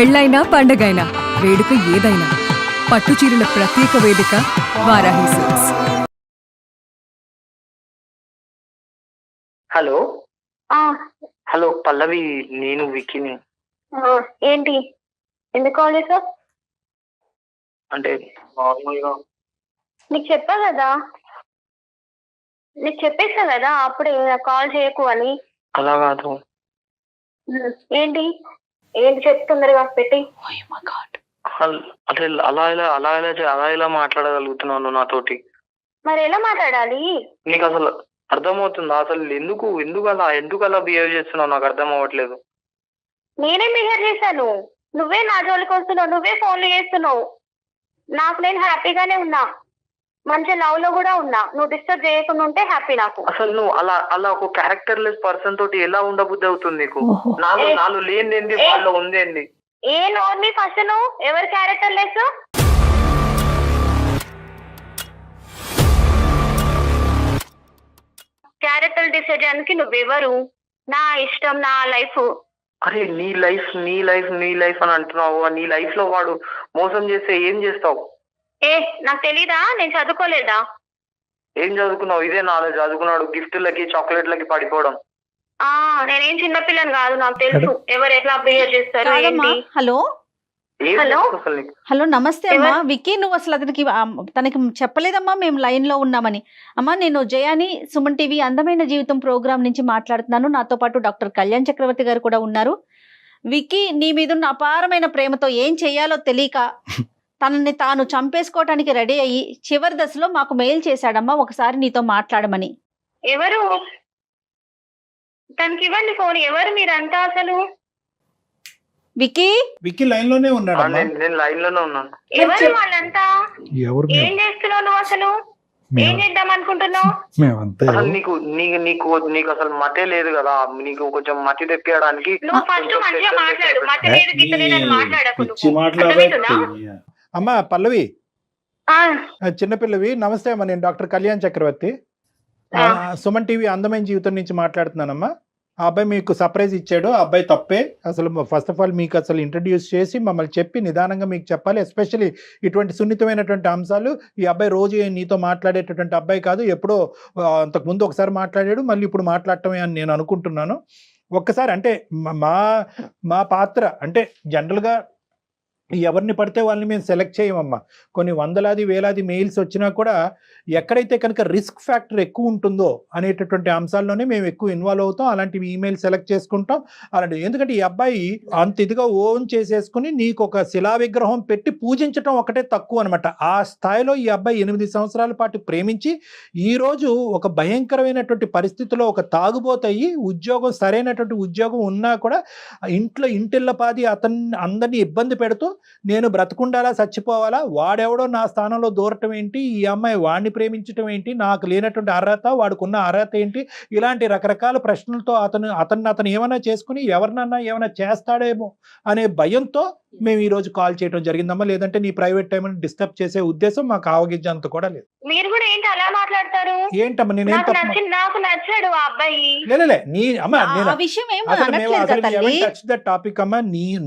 పెళ్ళైనా పండగైనా వేడుక ఏదైనా పట్టుచీరల ప్రత్యేక వేదిక వారాహి సిల్క్స్. హలో ఆ, హలో పల్లవి, నేను విక్కీని. ఏంటి ఎందుకు కాల్ చేసావు? అంటే నార్మల్గా నీకు చెప్పా కదా, నీకు చెప్పేసా కదా అప్పుడే కాల్ చేయకు అని. అలా కాదు. ఏంటి ఏంటి చెప్తుందరుగా పెట్టి. అంటే అలా ఎలా మాట్లాడగలుగుతున్నాను నాతోటి? మరి ఎలా మాట్లాడాలి? నీకు అసలు అర్థమవుతుందా? అసలు ఎందుకు అలా బిహేవ్ చేస్తున్నావు నాకు అర్థం అవ్వట్లేదు. నేనేం బిహేవ్ చేశాను? నువ్వే నా జోలికి వస్తున్నావు, నువ్వే ఫోన్లు చేస్తున్నావు. నాకు నేను హ్యాపీగానే ఉన్నా, మంచి లవ్ లో కూడా ఉన్నా. నువ్వు డిస్టర్బ్ చేయకుండా ఉంటే హ్యాపీ నాకు. అసలు నువ్వు అలా ఒక క్యారెక్టర్ లెస్ పర్సన్ తోటి ఎలా ఉండబుద్ధి అవుతుంది నీకు? నాలో లేనిదేంది, వాళ్ళలో ఉందేంది? ఏ నోర్ని ఫస్ట్ నువ్వు ఎవరి క్యారెక్టర్ లెస్? క్యారెక్టర్ డిసైడ్ చేయడానికి నువ్వెవరు? నా ఇష్టం, నా లైఫ్. అరే నీ లైఫ్ అని అంటున్నావు. నీ లైఫ్ లో వాడు మోసం చేస్తే ఏం చేస్తావు? నాకు తెలీదా? నేను చదువుకోలేదా? ఏం చదువుకున్నావు? ఇదే నాలెడ్జ్. చదువుకున్నాడు గిఫ్ట్లకి చాక్లెట్లకి పడిపోవడం. నేనేం చిన్నపిల్లని కాదు, నాకు తెలుసు ఎవరు ఎట్లా బిహేవ్ చేస్తారు. కాదమ్మా. ఏంటి? హలో ఏం హలో? తెలుసు అసలు నీకు? హలో నమస్తే అమ్మా. విక్కీ, నువ్వు అసలు తనకి చెప్పలేదమ్మా మేము లైన్ లో ఉన్నామని. అమ్మా, నేను జయాని, సుమన్ టీవీ అందమైన జీవితం ప్రోగ్రామ్ నుంచి మాట్లాడుతున్నాను. నాతో పాటు డాక్టర్ కళ్యాణ్ చక్రవర్తి గారు కూడా ఉన్నారు. విక్కీ నీ మీద ఉన్న అపారమైన ప్రేమతో ఏం చెయ్యాలో తెలియక తనని తాను చంపేసుకోవటానికి రెడీ అయ్యి చివరి దశలో మాకు మెయిల్ చేశాడమ్మా, ఒకసారి నీతో మాట్లాడమని. ఎవరు? తనకి ఇవ్వండి ఫోన్. ఎవరు మీరంతా అసలు? విక్కీ లైన్ లోనే ఉన్నాడు. నేను లైన్ లోనే ఉన్నాను. ఎవరు వాళ్ళంతా? ఎవరు ఏం చేస్తున్నావు నువ్వు అసలు? ఏం చేద్దాం అనుకుంటున్నావు? మేమంతా అసలు నీకు అసలు మతే లేదు కదా. నీకు కొంచెం మతి తెప్పియడానికి నువ్వు ఫస్ట్ మంచిగా మాట్లాడు. మధ్య లేదు గిట్ట లేదని మాట్లాడకు పిచ్చి నువ్వు. మాట్లాడే అర్థమవుతుందా? అమ్మా పల్లవి, ఆ, చిన్నపిల్లవి. నమస్తే అమ్మా, నేను డాక్టర్ కళ్యాణ్ చక్రవర్తి, సుమన్ టీవీ అందమైన జీవితం నుంచి మాట్లాడుతున్నానమ్మా. ఆ అబ్బాయి మీకు సర్ప్రైజ్ ఇచ్చాడు. ఆ అబ్బాయి తప్పే. అసలు ఫస్ట్ ఆఫ్ ఆల్ మీకు అసలు ఇంట్రడ్యూస్ చేసి మమ్మల్ని చెప్పి నిదానంగా మీకు చెప్పాలి. ఎస్పెషల్లీ ఇటువంటి సున్నితమైనటువంటి అంశాలు. ఈ అబ్బాయి రోజు నీతో మాట్లాడేటటువంటి అబ్బాయి కాదు. ఎప్పుడో అంతకుముందు ఒకసారి మాట్లాడాడు, మళ్ళీ ఇప్పుడు మాట్లాడటమే అని నేను అనుకుంటున్నాను. ఒక్కసారి అంటే మా పాత్ర అంటే జనరల్గా ఎవరిని పడితే వాళ్ళని మేము సెలెక్ట్ చేయమమ్మా. కొన్ని వందలాది వేలాది మెయిల్స్ వచ్చినా కూడా ఎక్కడైతే కనుక రిస్క్ ఫ్యాక్టర్ ఎక్కువ ఉంటుందో అనేటటువంటి అంశాల్లోనే మేము ఎక్కువ ఇన్వాల్వ్ అవుతాం. అలాంటివి ఈమెయిల్ సెలెక్ట్ చేసుకుంటాం. అలాంటివి ఎందుకంటే ఈ అబ్బాయి అంత ఇదిగా ఓన్ చేసేసుకుని నీకు ఒక శిలా విగ్రహం పెట్టి పూజించడం ఒకటే తక్కువ అనమాట. ఆ స్థాయిలో ఈ అబ్బాయి 8 సంవత్సరాల పాటు ప్రేమించి ఈరోజు ఒక భయంకరమైనటువంటి పరిస్థితిలో ఒక తాగుబోతయ్యి ఉద్యోగం, సరైనటువంటి ఉద్యోగం ఉన్నా కూడా ఇంటిల్లపాది అందరినీ ఇబ్బంది పెడుతూ నేను బ్రతకుండాలా చచ్చిపోవాలా, వాడెవడో నా స్థానంలో దూరటం ఏంటి, ఈ అమ్మాయి వాడిని ప్రేమించటం ఏంటి, నాకు లేనటువంటి అర్హత వాడుకున్న అర్హత ఏంటి, ఇలాంటి రకరకాల ప్రశ్నలతో అతను ఏమైనా చేసుకుని ఎవరినన్నా ఏమైనా చేస్తాడేమో అనే భయంతో మేము ఈ రోజు కాల్ చేయడం జరిగిందమ్మా. లేదంటే నీ ప్రైవేట్ టైం డిస్టర్బ్ చేసే ఉద్దేశం మాకు ఆవగించేంత కూడా లేదు. మీరు కూడా ఏంటి అలా మాట్లాడతారు? ఏంటమ్మా నేనేం నాకు నచ్చాడు ఆ అబ్బాయి. లేలే నీ అమ్మా, ఆ విషయం ఏమీ అసలు మేము అనట్లేదు కదా తల్లి. టచ్ ద టాపిక్ అమ్మా.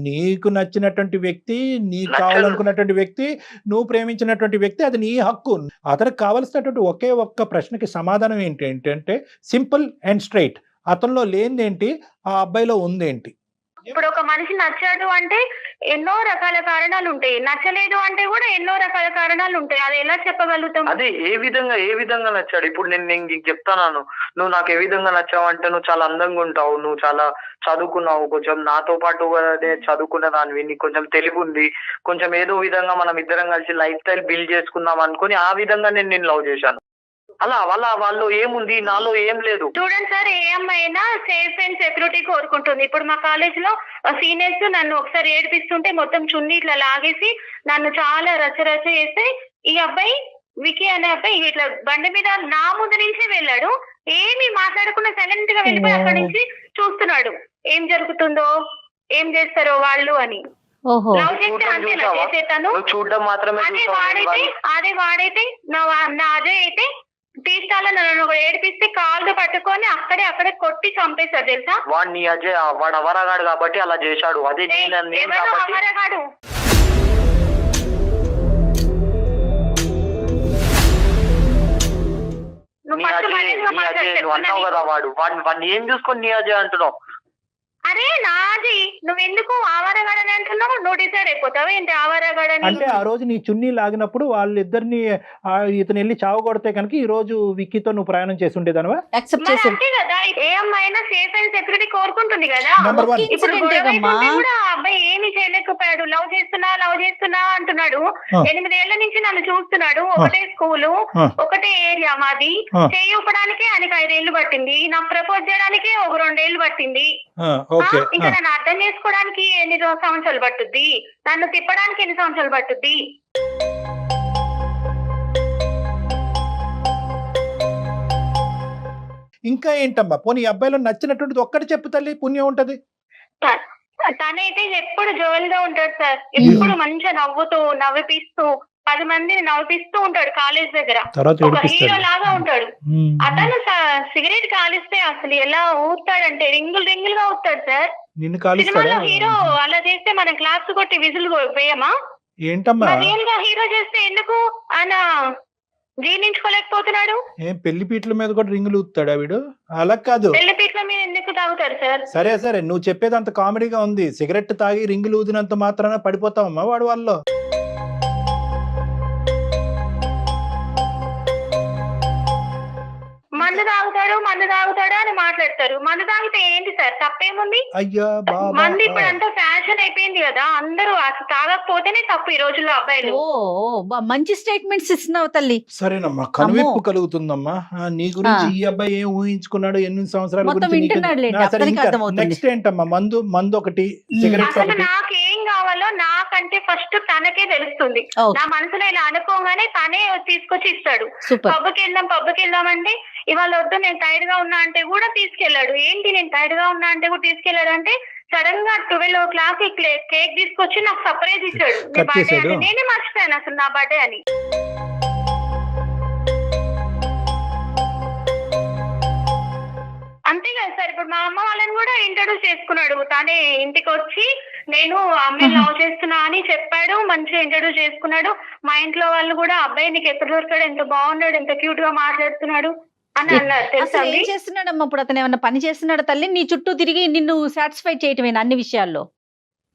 నీకు నచ్చినటువంటి వ్యక్తి, నీకు కావాలనుకున్నటువంటి వ్యక్తి, నువ్వు ప్రేమించినటువంటి వ్యక్తి, అది నీ హక్కు. అతనికి కావలసినటువంటి ఒకే ఒక్క ప్రశ్నకి సమాధానం ఏంటంటే సింపుల్ అండ్ స్ట్రైట్. అతనిలో లేనిదేంటి, ఆ అబ్బాయిలో ఉందేంటి? ఇప్పుడు ఒక మనిషి నచ్చాడు అంటే ఎన్నో రకాల కారణాలు ఉంటాయి, నచ్చలేదు అంటే కూడా ఎన్నో రకాల కారణాలు ఉంటాయి. అది ఎలా చెప్పగలుగుతాం? అదే ఏ విధంగా నచ్చాడు? ఇప్పుడు నేను నీకు చెప్తాను. నువ్వు నాకు ఏ విధంగా నచ్చావు అంటే, నువ్వు చాలా అందంగా ఉంటావు, నువ్వు చాలా చదువుకున్నావు, కొంచెం నాతో పాటు చదువుకున్న దానివి, నీకు కొంచెం తెలివి ఉంది, కొంచెం ఏదో విధంగా మనం ఇద్దరం కలిసి లైఫ్ స్టైల్ బిల్డ్ చేసుకుందాం అనుకుని ఆ విధంగా నేను లవ్ చేశాను. అలా వాళ్ళు ఏముంది, నాలో ఏం లేదు. చూడండి సార్, ఏ అమ్మాయి అయినా సేఫ్ అండ్ సెక్యూరిటీ కోరుకుంటుంది. ఇప్పుడు మా కాలేజ్ లో సీనియర్స్ నన్ను ఒకసారి ఏడిపిస్తుంటే మొత్తం చున్నీ ఇట్లా లాగేసి నన్ను చాలా రచ్చ చేస్తే, ఈ అబ్బాయి వికీ అనే అబ్బాయి ఇట్లా బండి మీద నా ముందు నుంచి వెళ్ళాడు. ఏమి మాట్లాడకుండా సైలెంట్ గా వెళ్ళిపోయి అక్కడి నుంచి చూస్తున్నాడు ఏం జరుగుతుందో, ఏం చేస్తారో వాళ్ళు అని. లవ్ చేస్తే అంతేనా చేసేతాను? చూడడం మాత్రమే. అదే వాడైతే నా అజయ్ అయితే తీస్తాలో నన్ను ఏడిపిస్తే కాళ్ళు పట్టుకొని అక్కడే కొట్టి చంపేశాడు తెలుసా. వాడిని అజయ్ వాడు అవరగాడు కాబట్టి అలా చేశాడు. అదే నేను ఎవరు కాబట్టి అమరగాడు? నువ్వు నీ ఫస్ట్ అజయ్ మర్యాదగా నీ మాట్లాడు, అజయ్ నువ్వు అన్నావు చెప్తున్నా కదా వాడిని ఏం చూసుకొని నీ అజయ్ అంటున్నావు. అరే నాది, నువ్వెందుకు ఆవారగాడని అంటున్నావు? నువ్వు డిసైడ్ అయిపోతావు ఏంటి ఆవారగాడని? అంటే ఆ రోజు నీ చున్నీ లాగినప్పుడు వాళ్ళిద్దరిని ఇతను వెళ్ళి చావగొడితే కనుక ఈ రోజు విక్కీతో నువ్వు ప్రయాణం చేసి ఉండేదానివా? యాక్సెప్ట్ మరి చేసి అంతే కదా, ఏ అమ్మాయినా సేఫ్ అండ్ సెక్యూరిటీ కోరుకుంటుంది కదా. Number one. ఇప్పుడు Incident గొడవ ఏగమ్మా? అయిపోతే కూడా ఆ అబ్బాయి ఏమీ చేయలేకపోయాడు. లవ్ చేస్తున్నా అంటున్నాడు. 8 ఏళ్ల నుంచి నన్ను చూస్తున్నాడు. ఒకటే స్కూలు, ఒకటే ఏరియా మాది. చేయడానికి ఆయనకి 5 ఏళ్ళు పట్టింది. నాకు ప్రపోజ్ చేయడానికి ఒక 2 ఏళ్ళు పట్టింది. ఓకే. ఇంకా నన్ను అర్థం చేసుకోవడానికి ఎన్ని సంవత్సరాలు పట్టుద్ది? నన్ను తిప్పడానికి ఎన్ని సంవత్సరాలు పట్టుద్ది? ఇంకా ఏంటమ్మా, పోనీ ఈ అబ్బాయిలో నచ్చినటువంటిది ఒక్కటి చెప్పు తల్లి, పుణ్యం ఉంటది. తనైతే ఎప్పుడు జోలుగా ఉంటాడు సార్. ఎప్పుడు మంచిగా నవ్విపిస్తూ 10 మందిని నవ్విపిస్తూ ఉంటాడు. కాలేజ్ దగ్గర తర్వాత ఒక హీరో ఏడిపిస్తాడు. లాగా ఉంటాడు. అతను సిగరెట్ కాలిస్తే అసలు ఎలా ఊతాడంటే రింగులుగా ఊతాడు సార్. నిన్ను సినిమాలో కాలుస్తాడా? హీరో అలా చేస్తే మనం క్లాప్స్ కొట్టి విజిల్ వేయమా? ఏంటమ్మా, రియల్ గా హీరో చేస్తే ఎందుకు ఆయన జీర్ణించుకోలేకపోతున్నాడు? ఏం పెళ్లి పీటల మీద కూడా రింగులు ఊతాడా వీడు? అలా కాదు. పెళ్లి పీట్ల మీద ఎందుకు తాగుతారు సార్? సరే నువ్వు చెప్పేది అంత కామెడీగా ఉంది. సిగరెట్ తాగి రింగులు ఊదినంత మాత్రాన పడిపోతావమ్మా వాడు వాళ్ళు. మందు తాగుతాడు అని మాట్లాడతారు. మందు తాగితే ఏంటి సార్, తప్పేముంది? అయ్యా బాబా, మందు ఇప్పుడు అంతా ఫ్యాషన్ అయిపోయింది కదా. అందరూ అసలు తాగకపోతేనే తప్పు ఈ రోజుల్లో అబ్బాయిలు. మంచి స్టేట్మెంట్స్ ఇస్తున్నావు తల్లి. సరేనమ్మా, కనువిప్పు కలుగుతుందమ్మా. నీ గురించి ఈ అబ్బాయి ఏం ఊహించుకున్నాడు, ఎన్ని సంవత్సరాల మొత్తం వింటున్నాడులేండి, అతనికి అర్థమవుతుంది. నెక్స్ట్ ఏంటమ్మా, మందు ఒకటి, సిగరెట్ అసలు ఒకటి. నాకేం కావాలో నాకంటే ఫస్ట్ తనకే తెలుస్తుంది. Okay. నా మనసులో ఇలా అనుకోగానే తనే తీసుకొచ్చి ఇస్తాడు. సూపర్. పబ్కి వెళ్దాం అంటే ఇవాళ వద్దు నేను టైర్డ్ గా ఉన్నా అంటే కూడా తీసుకెళ్లాడు. ఏంటి నేను టైర్డ్ గా ఉన్నా అంటే కూడా తీసుకెళ్లాడు అంటే సడన్ గా 12 o'clock కేక్ తీసుకొచ్చి నాకు సర్ప్రైజ్ ఇచ్చాడు. నీ Cut బర్త్డే చేశాడు. అని. నేనే మర్చిపోయాను అసలు నా బర్త్డే అని. అంతే కదా సార్. ఇప్పుడు మా అమ్మ వాళ్ళని కూడా ఇంట్రడ్యూస్ చేసుకున్నాడు. తానే ఇంటికి వచ్చి నేను అమ్మాయిని లవ్ చేస్తున్నా అని చెప్పాడు. మంచిగా ఇంట్రడ్యూస్ చేసుకున్నాడు. మా ఇంట్లో వాళ్ళు కూడా అబ్బాయి నీకు ఎక్కడ దొరికాడు, ఎంత బాగున్నాడు, ఎంత క్యూట్ గా మాట్లాడుతున్నాడు అని అన్నారు. తెలుసా అసలు ఏం చేస్తున్నాడమ్మా ఇప్పుడు అతను? ఏమన్నా పని చేస్తున్నాడు తల్లి? నీ చుట్టూ తిరిగి నిన్ను సాటిస్ఫై చేయటమేనా అన్ని విషయాల్లో?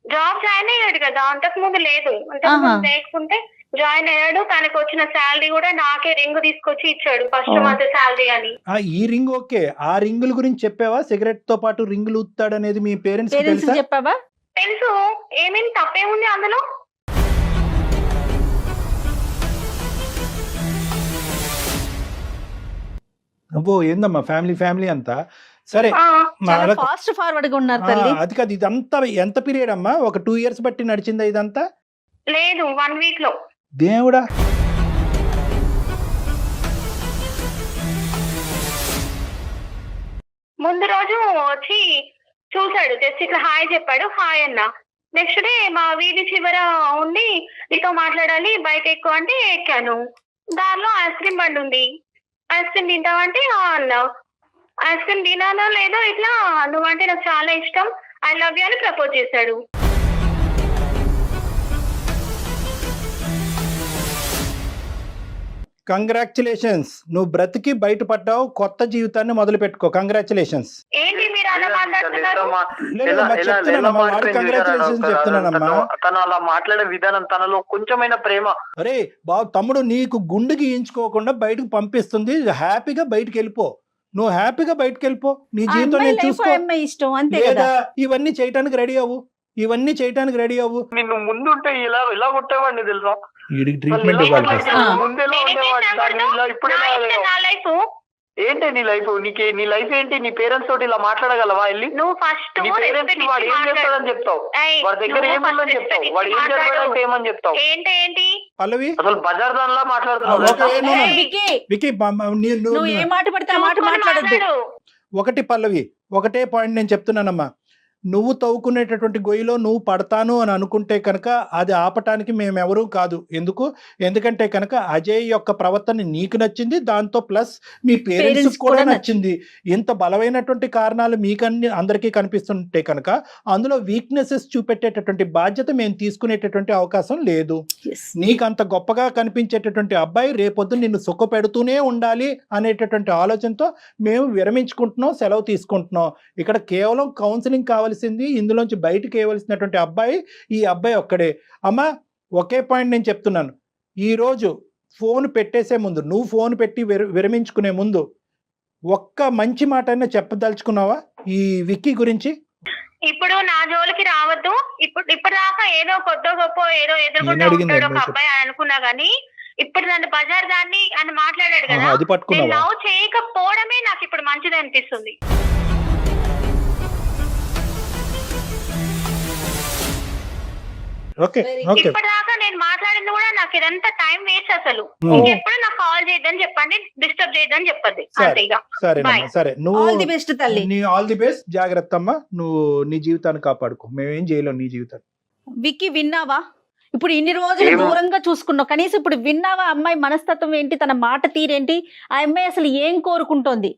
జాబ్ జాయిన్ అయ్యాడు కదా, అంతకు ముందు లేదు. అంతకు ముందు లేకుంటే జాయిన్ అయ్యాడు. తనకు వచ్చిన శాలరీ కూడా నాకే రింగ్ తీసుకొచ్చి ఇచ్చాడు ఫస్ట్ మంత్ శాలరీ అని. ఈ రింగ్ ఓకే. ఆ రింగుల గురించి చెప్పావా? సిగరెట్ తో పాటు రింగులు ఊతాడు అనేది మీ పేరెంట్స్ తెలుసా? చెప్పావా? తెలుసు. ఏమేమి తప్పేముంది అందులో? అబ్బో ఏందమ్మా, ఫ్యామిలీ అంతా సరే. చాలా ఫాస్ట్ ఫార్వర్డ్ గా ఉన్నారు తల్లి. అది కాదు, ఇదంతా ఎంత పీరియడ్ అమ్మా? ఒక 2 years బట్టి నడిచిందా ఇదంతా? లేదు, 1 week లో. దేవుడా, ముందు రోజు వచ్చి చూసాడు, జస్ట్ ఇట్లా హాయ్ చెప్పాడు, హాయ్ అన్న. నెక్స్ట్ డే మా వీధి చివర ఉండి నీతో మాట్లాడాలి బైక్ ఎక్కువ అంటే ఎక్కాను. దారిలో ఐస్ క్రీమ్ బండి ఉంది. ఐస్ క్రీమ్ తింటావంటే అన్నా. ఐస్ క్రీమ్ తినానో లేదో ఇట్లా నువ్వంటే నాకు చాలా ఇష్టం, ఐ లవ్ యూ అని ప్రపోజ్ చేశాడు. కంగ్రాచులేషన్స్, నువ్వు బ్రతికి బయటపడ్డావు, కొత్త జీవితాన్ని మొదలు పెట్టుకో. కంగ్రాచులేషన్స్. ఏంటి మీరు అలా మాట్లాడుతున్నారు? చెప్తున్నానమ్మా. తను అలా మాట్లాడే విధానం, తనలో కొంచెమైన ప్రేమ. అరే బాబు, తమ్ముడు నీకు గుండు గీయించుకోకుండా బయటకు పంపిస్తుంది. హ్యాపీగా బయటకు వెళ్ళిపో. నువ్వు హ్యాపీగా బయటకు వెళ్ళిపో. నీ జీవితం నేను చూసుకో. ఇష్టం అంతే లేదా కదా. ఇవన్నీ చేయటానికి రెడీ అవ్వు. నిన్ను ముందుంటే ఇలా కొట్టేవాడిని తెలుసా? వీడికి ట్రీట్మెంట్ ఇవ్వాలి. ముందెలా ఉండేవాడు, ఇప్పుడు నా లైఫ్ ఏంటి? నీ లైఫ్ ఏంటి? నీ పేరెంట్స్ తోటి ఇలా మాట్లాడగలవా? వెళ్ళి నువ్వు ఫస్ట్ నీ పేరెంట్స్ వాడు ఏం చేస్తాడని చెప్తావు, వాడి దగ్గర ఏముందని చెప్తావు, వాడు ఏం చేస్తాడంటే ఏమని చెప్తావు? ఏంటి పల్లవి అసలు బజార్ దానిలా మాట్లాడుతున్నావు. వికీ, నువ్వు ఏ మాట పడితే ఆ మాట మాట్లాడద్దు. ఒకటి పల్లవి, ఒకటే పాయింట్ నేను చెప్తున్నానమ్మా. నువ్వు తవ్వుకునేటటువంటి గొయ్యిలో నువ్వు పడతాను అని అనుకుంటే కనుక అది ఆపటానికి మేమెవరూ కాదు. ఎందుకంటే కనుక అజయ్ యొక్క ప్రవర్తన నీకు నచ్చింది, దాంతో ప్లస్ మీ పేరెంట్స్ Parents కూడా కూడా నచ్చింది. ఇంత బలమైనటువంటి కారణాలు మీకన్నీ అందరికీ కనిపిస్తుంటే కనుక అందులో వీక్నెసెస్ చూపెట్టేటటువంటి బాధ్యత మేము తీసుకునేటటువంటి అవకాశం లేదు. Yes. నీకు అంత గొప్పగా కనిపించేటటువంటి అబ్బాయి రేపొద్దు నిన్ను సుఖపెడుతూనే ఉండాలి అనేటటువంటి ఆలోచనతో మేము విరమించుకుంటున్నాం, సెలవు తీసుకుంటున్నాం. ఇక్కడ కేవలం కౌన్సిలింగ్ కావాల్సింది, ఇందులోంచి బయటకు వేయవలసినటువంటి అబ్బాయి ఈ అబ్బాయి ఒక్కడే. అమ్మ, ఒకే పాయింట్ నేను చెప్తున్నాను. ఈరోజు ఫోన్ పెట్టేసే ముందు, నువ్వు ఫోన్ పెట్టి విరమించుకునే ముందు ఒక్క మంచి మాట అయినా చెప్పదలుచుకున్నావా ఈ విక్కీ గురించి? ఇప్పుడు నా జోలికి రావద్దు. ఇప్పటిదాకా ఏదో కొత్త గొప్ప ఏదో ఎదుర్కొంటూ నేను అడిగింది ఉంటాడు ఒక అడ్వైస్. అబ్బాయి అని అనుకున్నా గానీ, ఇప్పుడు నన్ను బజార్ దాన్ని అని మాట్లాడాడు కదా, అది నేను పట్టుకున్నావా? లవ్ చేయకపోవడమే నాకు ఇప్పుడు మంచిది అనిపిస్తుంది. ఓకే ఓకే ఇప్పటిదాకా నేను మాట్లాడింది కూడా నాకు ఇదంతా టైం వేస్ట్ అసలు. Hmm. ఇంకెప్పుడు నాకు కాల్ చేయొద్దని చెప్పండి, డిస్టర్బ్ చేయొద్దని చెప్పండి అంతే ఇక. సరేనమ్మా, Bye. సరే. ఆల్ ది బెస్ట్ తల్లి. నీ ఆల్ ది బెస్ట్, జాగ్రత్త అమ్మా. నువ్వు నీ జీవితాన్ని కాపాడుకో, మేమేం చేయలేం నీ జీవితాన్ని. విక్కీ విన్నావా? ఇప్పుడు ఇన్ని రోజులు ఏమో. దూరంగా చూసుకున్నావు, కనీసం ఇప్పుడు విన్నావా అమ్మాయి మనస్తత్వం ఏంటి, తన మాట తీరేంటి, ఆ అమ్మాయి అసలు ఏం కోరుకుంటోంది?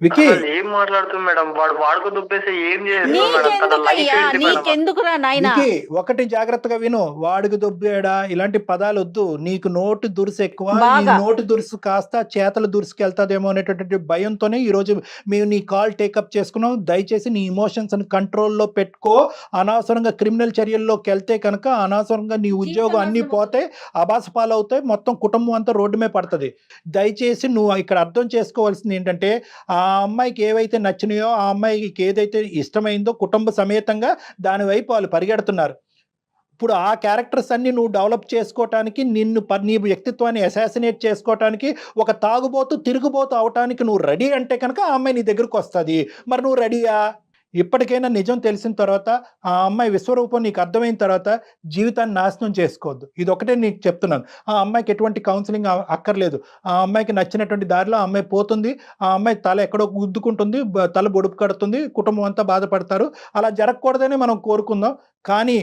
విక్కీ, అసలు ఏం మాట్లాడుతుంది మేడం? వాడుకు దుబ్బేసి ఏం చేస్తుంది మేడం? తన లైఫ్ నీకెందుకయ్యా, ఏంటి మేడం? నీకెందుకురా నాయనా? విక్కీ, ఒకటి జాగ్రత్తగా విను. వాడికి దొబ్బేడా ఇలాంటి పదాలు వద్దు. నీకు నోటు దురుసు ఎక్కువ. నీ బాగా. నోటు దురుసు కాస్త చేతల దురుసుకెళ్తాదేమో అనేటటువంటి భయంతోనే ఈ రోజు మేము నీ కాల్ టేకప్ చేసుకున్నాం. దయచేసి నీ ఇమోషన్స్ కంట్రోల్లో పెట్టుకో. అనవసరంగా క్రిమినల్ చర్యల్లోకి వెళ్తే కనుక అనవసరంగా నీ ఉద్యోగం అన్నీ పోతాయి, అబాస పాలవుతాయి, మొత్తం కుటుంబం అంతా రోడ్డు మీద పడుతుంది. దయచేసి నువ్వు ఇక్కడ అర్థం చేసుకోవాల్సింది ఏంటంటే, ఆ అమ్మాయికి ఏవైతే నచ్చినాయో, ఆ అమ్మాయికి ఏదైతే ఇష్టమైందో కుటుంబ సమేతంగా దాని వైపు వాళ్ళు పరిగెడుతున్నారు. ఇప్పుడు ఆ క్యారెక్టర్స్ అన్ని నువ్వు డెవలప్ చేసుకోవటానికి, నీ వ్యక్తిత్వాన్ని అసాసినేట్ చేసుకోవటానికి, ఒక తాగుబోతు తిరుగుబోతు అవటానికి నువ్వు రెడీ అంటే కనుక ఆ అమ్మాయి నీ దగ్గరకు వస్తుంది. మరి నువ్వు రెడీయా? ఇప్పటికైనా నిజం తెలిసిన తర్వాత, ఆ అమ్మాయి విశ్వరూపం నీకు అర్థమైన తర్వాత జీవితాన్ని నాశనం చేసుకోవద్దు. ఇది ఒకటే నీకు చెప్తున్నాను. ఆ అమ్మాయికి ఎటువంటి కౌన్సిలింగ్ అక్కర్లేదు. ఆ అమ్మాయికి నచ్చినటువంటి దారిలో ఆ అమ్మాయి పోతుంది. ఆ అమ్మాయి తల ఎక్కడో గుద్దుకుంటుంది, తల బొడుపు కడుతుంది, కుటుంబం అంతా బాధపడతారు. అలా జరగకూడదని మనం కోరుకుందాం. కానీ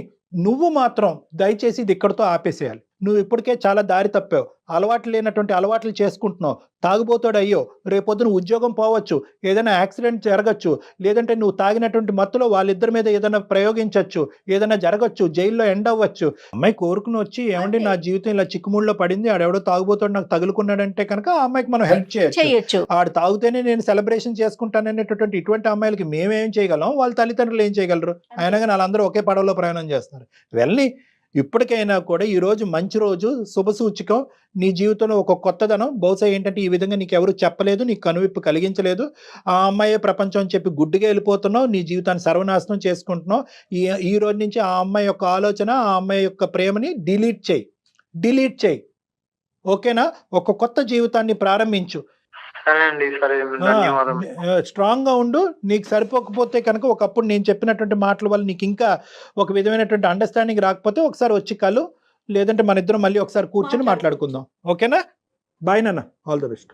నువ్వు మాత్రం దయచేసి ఇది ఇక్కడితో ఆపేసేయాలి. నువ్వు ఇప్పటికే చాలా దారి తప్పావు. అలవాట్లు లేనటువంటి అలవాట్లు చేసుకుంటున్నావు. తాగుబోతాడు అయ్యో, రేపొద్దున ఉద్యోగం పోవచ్చు, ఏదైనా యాక్సిడెంట్ జరగచ్చు, లేదంటే నువ్వు తాగినటువంటి మత్తులో వాళ్ళిద్దరి మీద ఏదైనా ప్రయోగించవచ్చు, ఏదైనా జరగచ్చు, జైల్లో ఎండ్ అవ్వచ్చు. అమ్మాయి కోరుకుని వచ్చి, ఏమండి నా జీవితం ఇలా చిక్కుముళ్ళలో పడింది, ఆడెవడో తాగుబోతాడు నాకు తగులుకున్నాడంటే కనుక ఆ అమ్మాయికి మనం హెల్ప్ చేయొచ్చు. ఆడు తాగుతేనే నేను సెలబ్రేషన్ చేసుకుంటాననేటటువంటి ఇటువంటి అమ్మాయిలకి మేమేం చేయగలం, వాళ్ళ తల్లిదండ్రులు ఏం చేయగలరు? అయినా కానీ వాళ్ళందరూ ఒకే పడవలో ప్రయాణం చేస్తున్నారు. వెళ్ళి ఇప్పటికైనా కూడా ఈరోజు మంచి రోజు, శుభసూచకం. నీ జీవితంలో ఒక కొత్తదనం. బహుశా ఏంటంటే ఈ విధంగా నీకు ఎవరు చెప్పలేదు, నీకు కనువిప్పు కలిగించలేదు. ఆ అమ్మాయే ప్రపంచం అని చెప్పి గుడ్డిగా వెళ్ళిపోతున్నావు, నీ జీవితాన్ని సర్వనాశనం చేసుకుంటున్నావు. ఈ రోజు నుంచి ఆ అమ్మాయి యొక్క ఆలోచన, ఆ అమ్మాయి యొక్క ప్రేమని డిలీట్ చేయి. ఓకేనా? ఒక కొత్త జీవితాన్ని ప్రారంభించు. సరే అండి, సరే, ధన్యవాదాలు. స్ట్రాంగ్ గా ఉండు. నీకు సరిపోకపోతే కనుక ఒకప్పుడు నేను చెప్పినటువంటి మాటల వల్ల నీకు ఇంకా ఒక విధమైనటువంటి అండర్స్టాండింగ్ రాకపోతే ఒకసారి వచ్చి కలు, లేదంటే మన ఇద్దరం మళ్ళీ ఒకసారి కూర్చొని మాట్లాడుకుందాం. ఓకేనా? బాయ్ నాన్న, ఆల్ ద బెస్ట్.